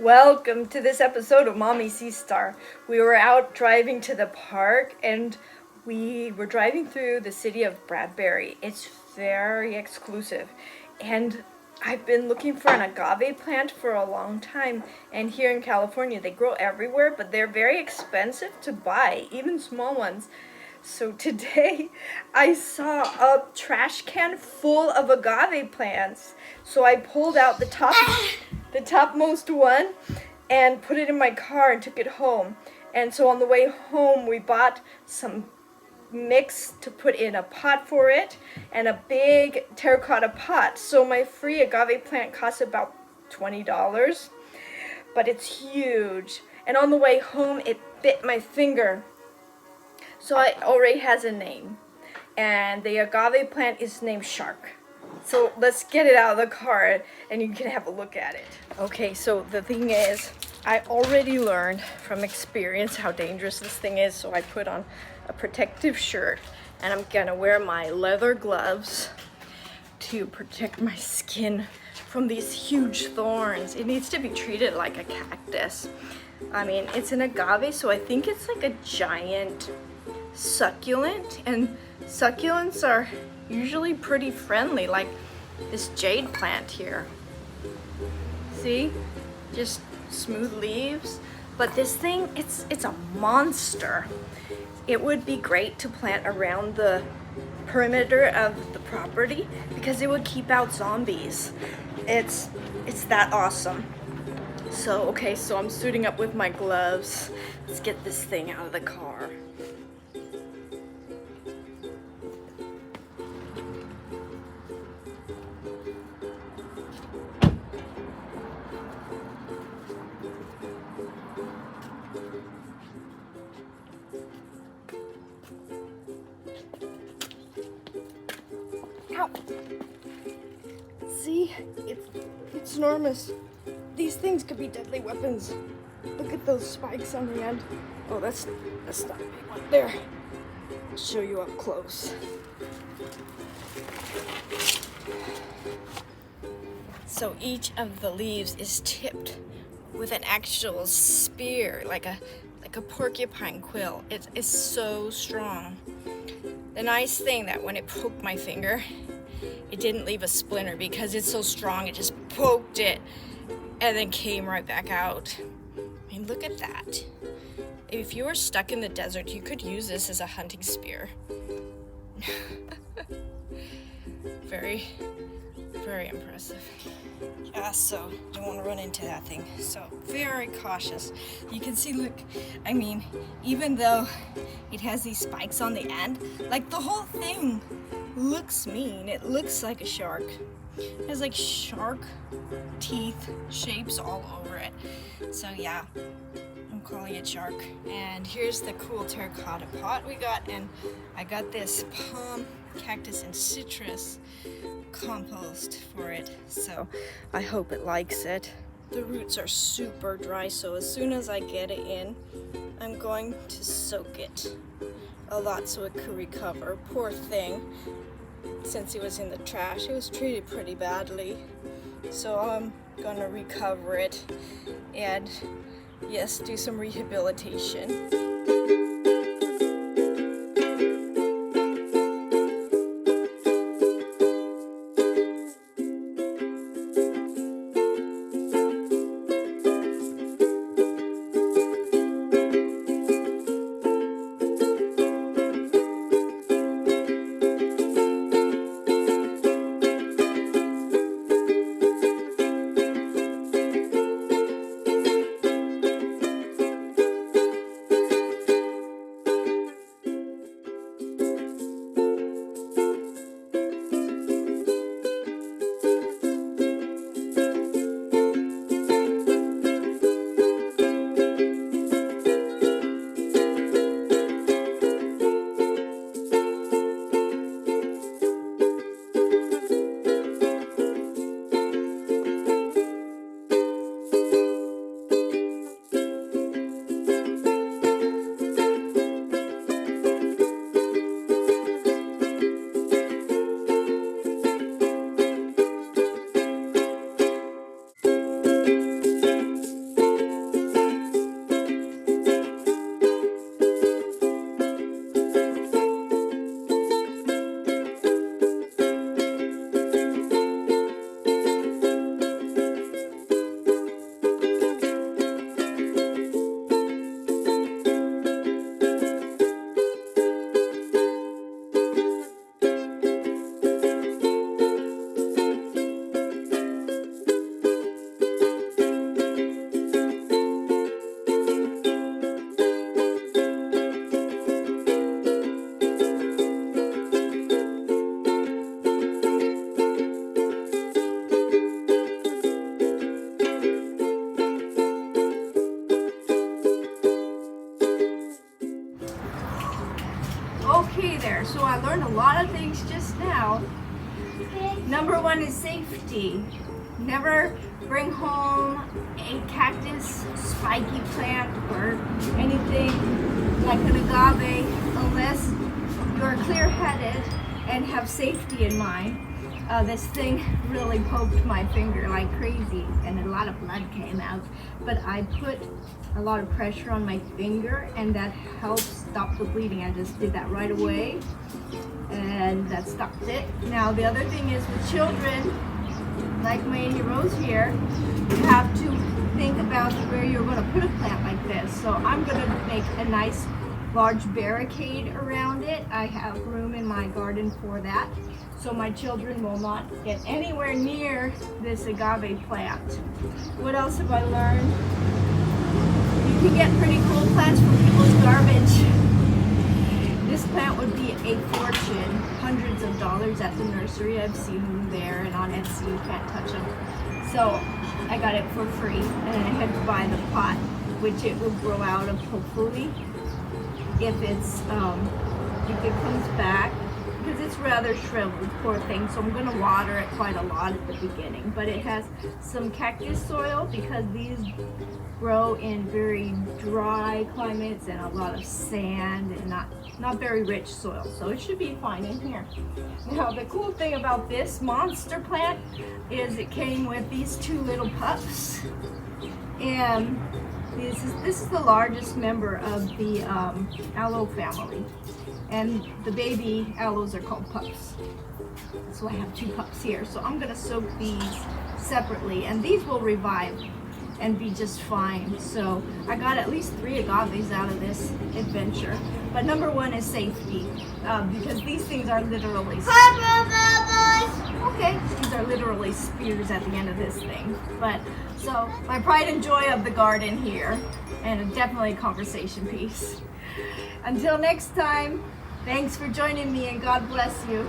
Welcome to this episode of Mommy Sea Star. We were out driving to the park and we were driving through the city of Bradbury. It's very exclusive and I've been looking for an agave plant for a long time, and here in California they grow everywhere, but they're very expensive to buy, even small ones. So today I saw a trash can full of agave plants. So I pulled out the topmost one and put it in my car and took it home. And so on the way home we bought some mix to put in a pot for it and a big terracotta pot. So my free agave plant costs about $20, but it's huge. And on the way home it bit my finger. So it already has a name, and the agave plant is named Shark. So let's get it out of the car and you can have a look at it. Okay, so the thing is, I already learned from experience how dangerous this thing is, so I put on a protective shirt and I'm gonna wear my leather gloves to protect my skin from these huge thorns. It needs to be treated like a cactus. I mean, it's an agave, so I think it's like a giant succulent, and succulents are usually pretty friendly, like this jade plant here. See? Just smooth leaves. But this thing, it's a monster. It would be great to plant around the perimeter of the property because it would keep out zombies. It's that awesome. So, okay, so I'm suiting up with my gloves. Let's get this thing out of the car. Ow. See, it's enormous. These things could be deadly weapons. Look at those spikes on the end. Oh, that's not a big one. There. I'll show you up close. So each of the leaves is tipped with an actual spear, like a porcupine quill. It's so strong. The nice thing that when it poked my finger, it didn't leave a splinter because it's so strong. It just poked it and then came right back out. I mean, look at that. If you were stuck in the desert, you could use this as a hunting spear. Very, very impressive. Yeah, so don't want to run into that thing. So very cautious. You can see, look, I mean, even though it has these spikes on the end, like the whole thing looks mean. It looks like a shark. It has like shark teeth shapes all over it. So yeah, I'm calling it Shark. And here's the cool terracotta pot we got, and I got this palm, cactus, and citrus compost for it, so I hope it likes it. The roots are super dry, so as soon as I get it in, I'm going to soak it a lot so it could recover. Poor thing, since it was in the trash, it was treated pretty badly, so I'm gonna recover it and yes, do some rehabilitation. learned a lot of things just now. Number one is safety. Never bring home a cactus, spiky plant, or anything like an agave unless you're clear-headed and have safety in mind. This thing really poked my finger like crazy and a lot of blood came out, but I put a lot of pressure on my finger and that helped stop the bleeding. I just did that right away and that stopped it. Now the other thing is with children, like my 8-year-olds here, you have to think about where you're going to put a plant like this. So I'm going to make a nice large barricade around it. I have room in my garden for that, so my children will not get anywhere near this agave plant. What else have I learned? You can get pretty cool plants from people's garbage. This plant would be a fortune, hundreds of dollars at the nursery. I've seen them there, and on Etsy you can't touch them. So I got it for free, and then I had to buy the pot, which it will grow out of hopefully if it comes back, because it's rather shriveled, poor thing. So I'm going to water it quite a lot at the beginning, but it has some cactus soil because these grow in very dry climates and a lot of sand and not very rich soil, so it should be fine in here. Now the cool thing about this monster plant is it came with these 2 little pups, and this is the largest member of the aloe family, and the baby aloes are called pups. So I have 2 pups here, so I'm gonna soak these separately, and these will revive and be just fine. So I got at least 3 agaves out of this adventure. But number one is safety, because these things are literally these are literally spears at the end of this thing. But so my pride and joy of the garden here, and definitely a conversation piece. Until next time, thanks for joining me and God bless you.